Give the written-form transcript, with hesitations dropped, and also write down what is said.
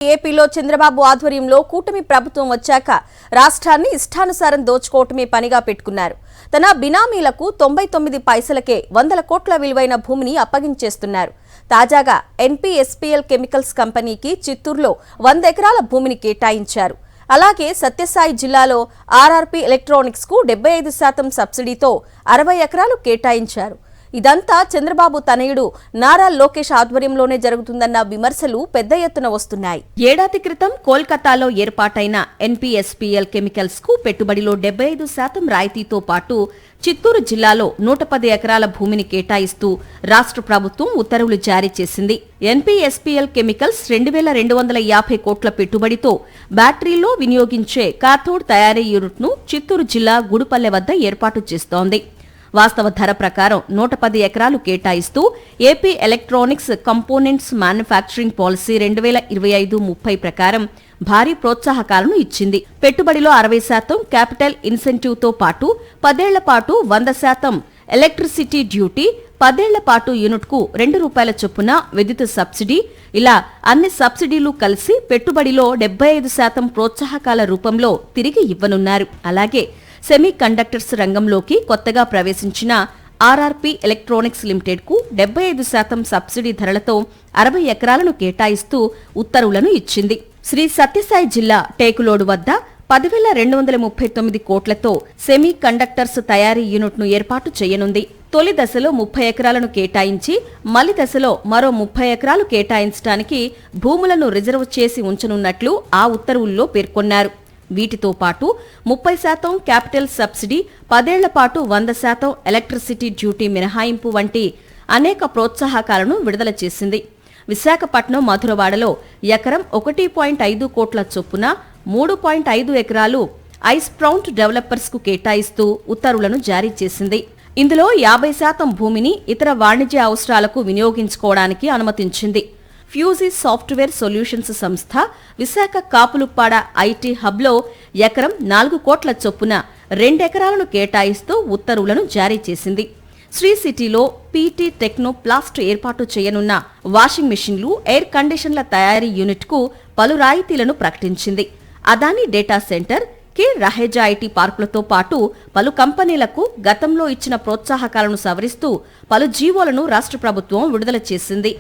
ఏపీలో చంద్రబాబు ఆధ్వర్యంలో కూటమి ప్రభుత్వం వచ్చాక రాష్ట్రాన్ని ఇష్టానుసారం దోచుకోవటమే పనిగా పెట్టుకున్నారు. తన బినామీలకు 99 పైసలకే 100 కోట్ల విలువైన భూమిని అప్పగించేస్తున్నారు. తాజాగా ఎన్పీఎస్పీఎల్ కెమికల్స్ కంపెనీకి చిత్తూరులో 100 ఎకరాల భూమిని కేటాయించారు. అలాగే సత్యసాయి జిల్లాలో ఆర్ఆర్పీ ఎలక్ట్రానిక్స్ కు 75% సబ్సిడీతో 60 ఎకరాలు కేటాయించారు. ఇదంతా చంద్రబాబు తనయుడు నారా లోకేష్ ఆధ్వర్యంలోనే జరుగుతుందన్న విమర్శలు పెద్ద ఎత్తున వస్తున్నాయి. ఏడాది క్రితం కోల్కతాలో ఏర్పాటైన ఎన్పీఎస్పీఎల్ కెమికల్స్ కు పెట్టుబడిలో 75% రాయితీతో పాటు చిత్తూరు జిల్లాలో 110 ఎకరాల భూమిని కేటాయిస్తూ రాష్ట్ర ప్రభుత్వం ఉత్తర్వులు జారీ చేసింది. ఎన్పీఎస్పీఎల్ కెమికల్స్ 2250 కోట్ల పెట్టుబడితో బ్యాటరీలో వినియోగించే కాథోడ్ తయారీ యూనిట్ను చిత్తూరు జిల్లా గుడిపల్లె వద్ద ఏర్పాటు చేస్తోంది. వాస్తవ ధర ప్రకారం 110 ఎకరాలు కేటాయిస్తూ AP electronics components manufacturing policy 2025-30 ప్రకారం భారీ ప్రోత్సాహకాలను ఇచ్చింది. పెట్టుబడిలో 60% క్యాపిటల్ ఇన్సెంటివ్ తో పాటు 10 ఏళ్ల పాటు 100% ఎలక్ట్రిసిటీ డ్యూటీ, 10 ఏళ్ల పాటు యూనిట్ కు ₹2 చొప్పున విద్యుత్ సబ్సిడీ, ఇలా అన్ని సబ్సిడీలు కలిసి పెట్టుబడిలో 75% ప్రోత్సాహకాల రూపంలో తిరిగి ఇవ్వనున్నారు. అలాగే సెమీ కండక్టర్స్ రంగంలోకి కొత్తగా ప్రవేశించిన ఆర్ఆర్పీ ఎలక్ట్రానిక్స్ లిమిటెడ్ కు 75% సబ్సిడీ ధరలతో 60 ఎకరాలను కేటాయిస్తూ ఉత్తర్వులను ఇచ్చింది. శ్రీ సత్యసాయి జిల్లా టేకులోడు వద్ద 10,239 కోట్లతో సెమీ కండక్టర్స్ తయారీ యూనిట్ను ఏర్పాటు చేయనుంది. తొలి దశలో 30 ఎకరాలను కేటాయించి మలి దశలో మరో 30 ఎకరాలు కేటాయించడానికి భూములను రిజర్వ్ చేసి ఉంచనున్నట్లు ఆ ఉత్తర్వుల్లో పేర్కొన్నారు. వీటితో పాటు 30% క్యాపిటల్ సబ్సిడీ, 10 ఏళ్ల పాటు 100% ఎలక్ట్రిసిటీ డ్యూటీ మినహాయింపు వంటి అనేక ప్రోత్సాహకాలను విడుదల చేసింది. విశాఖపట్నం మధురవాడలో ఎకరం 1.5 కోట్ల చొప్పున 3.5 ఎకరాలు ఐస్ ప్రౌంట్ డెవలపర్స్ కు కేటాయిస్తూ ఉత్తర్వులను జారీ చేసింది. ఇందులో 50% భూమిని ఇతర వాణిజ్య అవసరాలకు వినియోగించుకోవడానికి అనుమతించింది. ఫ్యూజీ సాఫ్ట్వేర్ సొల్యూషన్స్ సంస్థ విశాఖ కాపులుప్పాడ ఐటీ హబ్లో ఎకరం 4 కోట్ల చొప్పున 2 ఎకరాలను కేటాయిస్తూ ఉత్తర్వులను జారీ చేసింది. శ్రీ సిటీలో పీటీ టెక్నో ప్లాస్ట్ ఏర్పాటు చేయనున్న వాషింగ్ మెషిన్లు, ఎయిర్ కండిషన్ల తయారీ యూనిట్ కు పలు రాయితీలను ప్రకటించింది. Adani data centre, K Raheja IT పార్కులతో పాటు పలు కంపెనీలకు గతంలో ఇచ్చిన ప్రోత్సాహకాలను సవరిస్తూ పలు జీవోలను రాష్ట్ర ప్రభుత్వం విడుదల చేసింది.